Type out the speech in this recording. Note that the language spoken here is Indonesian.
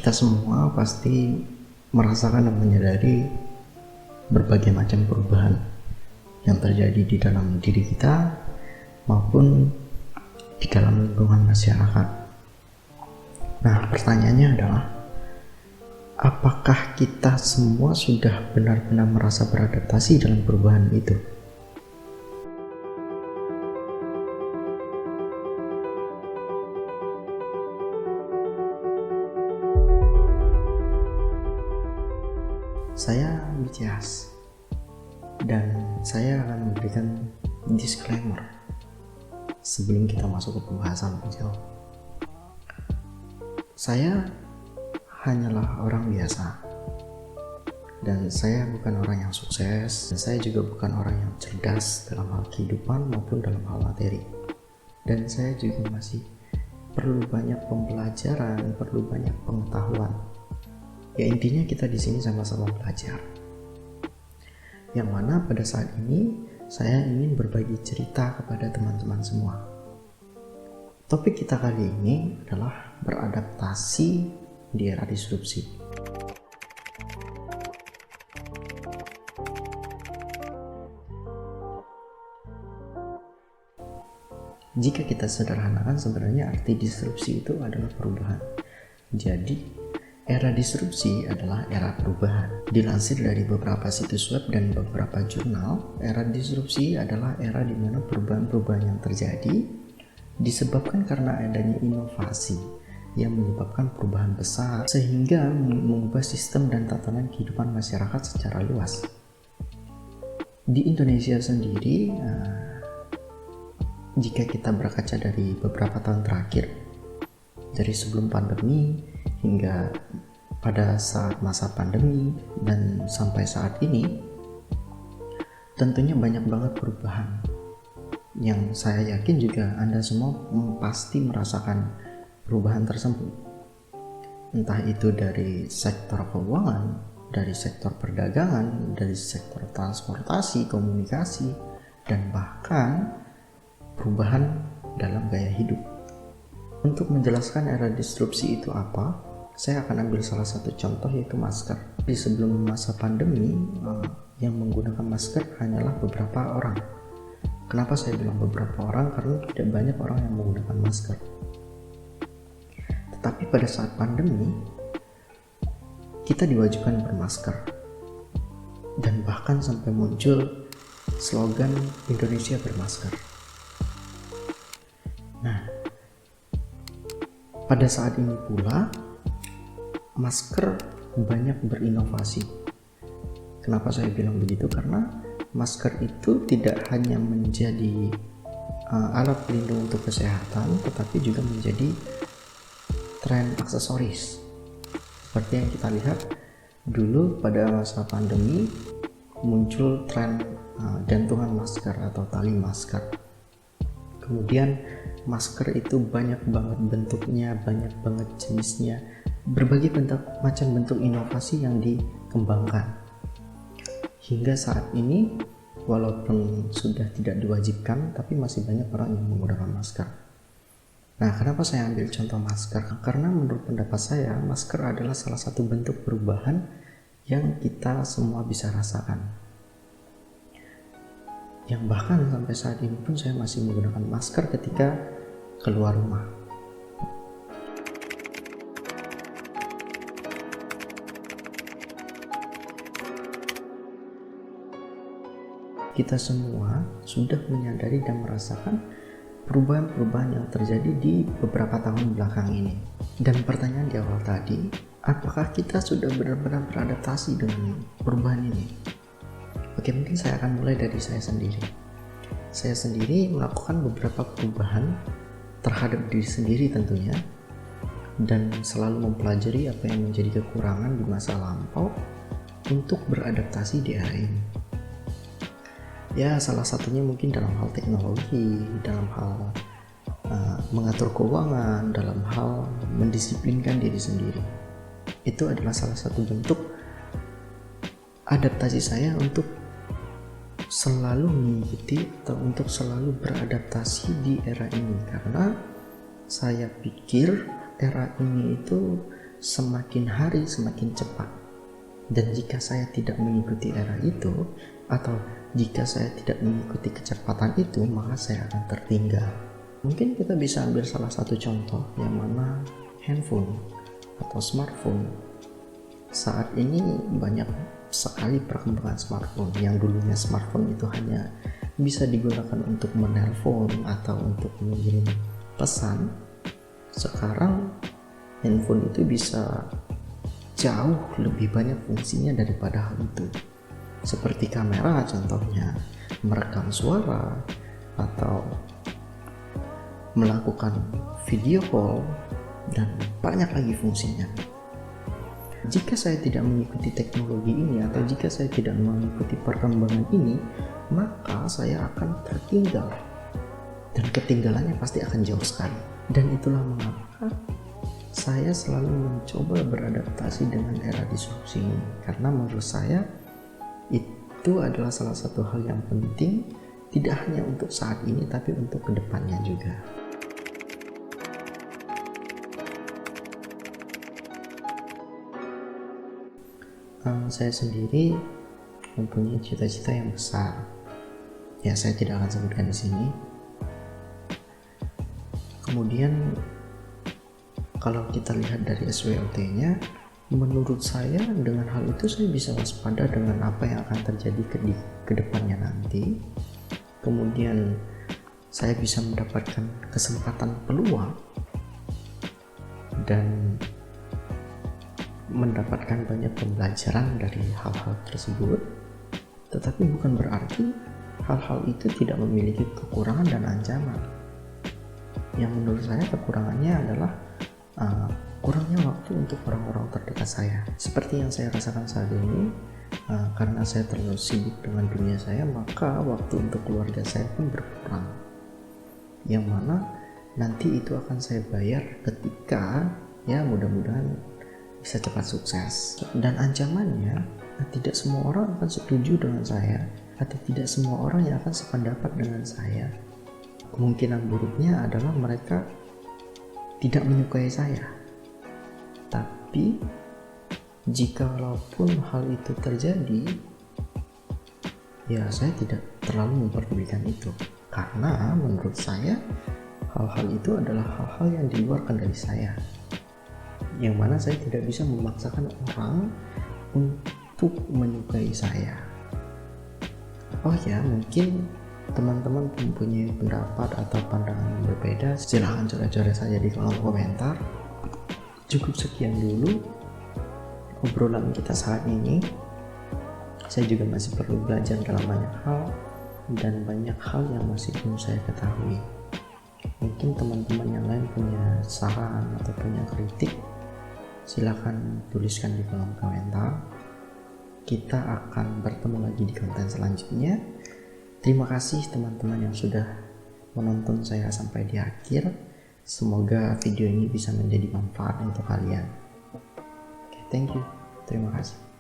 Kita semua pasti merasakan dan menyadari berbagai macam perubahan yang terjadi di dalam diri kita maupun di dalam lingkungan masyarakat. Nah, pertanyaannya adalah, apakah kita semua sudah benar-benar merasa beradaptasi dalam perubahan itu? Saya Micias, dan saya akan memberikan disclaimer sebelum kita masuk ke pembahasan lebih jauh. Saya hanyalah orang biasa, dan saya bukan orang yang sukses, dan saya juga bukan orang yang cerdas dalam hal kehidupan maupun dalam hal materi. Dan saya juga masih perlu banyak pembelajaran, perlu banyak pengetahuan. Ya, intinya kita di sini sama-sama belajar. Yang mana pada saat ini saya ingin berbagi cerita kepada teman-teman semua. Topik kita kali ini adalah beradaptasi di era disrupsi. Jika kita sederhanakan, sebenarnya arti disrupsi itu adalah perubahan. Jadi era disrupsi adalah era perubahan. Dilansir dari beberapa situs web dan beberapa jurnal, era disrupsi adalah era di mana perubahan-perubahan yang terjadi disebabkan karena adanya inovasi yang menyebabkan perubahan besar sehingga mengubah sistem dan tatanan kehidupan masyarakat secara luas. Di Indonesia sendiri, jika kita berkaca dari beberapa tahun terakhir, dari sebelum pandemi hingga pada saat masa pandemi dan sampai saat ini, tentunya banyak banget perubahan yang saya yakin juga Anda semua pasti merasakan perubahan tersebut. Entah itu dari sektor keuangan, dari sektor perdagangan, dari sektor transportasi, komunikasi, dan bahkan perubahan dalam gaya hidup. Untuk menjelaskan era disrupsi itu apa, saya akan ambil salah satu contoh, yaitu masker. Di sebelum masa pandemi, yang menggunakan masker hanyalah beberapa orang. Kenapa saya bilang beberapa orang? Karena tidak banyak orang yang menggunakan masker. Tetapi pada saat pandemi, kita diwajibkan bermasker. Dan bahkan sampai muncul slogan Indonesia bermasker. Nah, pada saat ini pula, masker banyak berinovasi. Kenapa saya bilang begitu? Karena masker itu tidak hanya menjadi alat pelindung untuk kesehatan, tetapi juga menjadi tren aksesoris. Seperti yang kita lihat dulu pada masa pandemi, muncul tren gantungan masker atau tali masker. Kemudian masker itu banyak banget bentuknya, banyak banget jenisnya, berbagai macam bentuk inovasi yang dikembangkan. Hingga saat ini, walaupun sudah tidak diwajibkan, tapi masih banyak orang yang menggunakan masker. Nah, kenapa saya ambil contoh masker? Karena menurut pendapat saya, masker adalah salah satu bentuk perubahan yang kita semua bisa rasakan. Yang bahkan sampai saat ini pun saya masih menggunakan masker ketika keluar rumah. Kita semua sudah menyadari dan merasakan perubahan-perubahan yang terjadi di beberapa tahun belakang ini. Dan pertanyaan di awal tadi, apakah kita sudah benar-benar beradaptasi dengan perubahan ini? Oke, mungkin saya akan mulai dari saya sendiri. Saya sendiri melakukan beberapa perubahan terhadap diri sendiri tentunya, dan selalu mempelajari apa yang menjadi kekurangan di masa lampau untuk beradaptasi di era ini. Ya, salah satunya mungkin dalam hal teknologi, dalam hal mengatur keuangan, dalam hal mendisiplinkan diri sendiri. Itu adalah salah satu bentuk adaptasi saya untuk selalu mengikuti atau untuk selalu beradaptasi di era ini, karena saya pikir era ini itu semakin hari semakin cepat. Dan jika saya tidak mengikuti era itu, atau jika saya tidak mengikuti kecepatan itu, maka saya akan tertinggal. Mungkin kita bisa ambil salah satu contoh, yang mana handphone atau smartphone. Saat ini banyak sekali perkembangan smartphone. Yang dulunya smartphone itu hanya bisa digunakan untuk menelpon atau untuk mengirim pesan. Sekarang handphone itu bisa jauh lebih banyak fungsinya daripada hal itu. Seperti kamera contohnya, merekam suara, atau melakukan video call, dan banyak lagi fungsinya. Jika saya tidak mengikuti teknologi ini, atau jika saya tidak mengikuti perkembangan ini, maka saya akan tertinggal. Dan ketinggalannya pasti akan jauh sekali. Dan itulah mengapa saya selalu mencoba beradaptasi dengan era disrupsi ini. Karena menurut saya, itu adalah salah satu hal yang penting, tidak hanya untuk saat ini, tapi untuk kedepannya juga. Saya sendiri mempunyai cita-cita yang besar. Ya, saya tidak akan sebutkan di sini. Kemudian, kalau kita lihat dari SWOT-nya, menurut saya dengan hal itu saya bisa waspada dengan apa yang akan terjadi ke depannya nanti. Kemudian, saya bisa mendapatkan kesempatan peluang dan mendapatkan banyak pembelajaran dari hal-hal tersebut. Tetapi bukan berarti hal-hal itu tidak memiliki kekurangan dan ancaman. Yang menurut saya kekurangannya adalah kurangnya waktu untuk orang-orang terdekat saya. Seperti yang saya rasakan saat ini, karena saya terlalu sibuk dengan dunia saya, maka waktu untuk keluarga saya pun berkurang. Yang mana nanti itu akan saya bayar ketika, ya mudah-mudahan bisa cepat sukses. Dan ancamannya, tidak semua orang akan setuju dengan saya, atau tidak semua orang yang akan sependapat dengan saya. Kemungkinan buruknya adalah mereka tidak menyukai saya. Tapi jikalaupun hal itu terjadi, ya saya tidak terlalu memperdulikan itu. Karena menurut saya hal-hal itu adalah hal-hal yang di luar kendali saya, yang mana saya tidak bisa memaksakan orang untuk menyukai saya. Oh ya, mungkin teman-teman mempunyai pendapat atau pandangan yang berbeda, silahkan coret-coret saja di kolom komentar. Cukup sekian dulu obrolan kita saat ini. Saya juga masih perlu belajar dalam banyak hal, dan banyak hal yang masih belum saya ketahui. Mungkin teman-teman yang lain punya saran atau punya kritik, silahkan tuliskan di kolom komentar. Kita akan bertemu lagi di konten selanjutnya. Terima kasih teman-teman yang sudah menonton saya sampai di akhir. Semoga video ini bisa menjadi manfaat untuk kalian. Thank you. Terima kasih.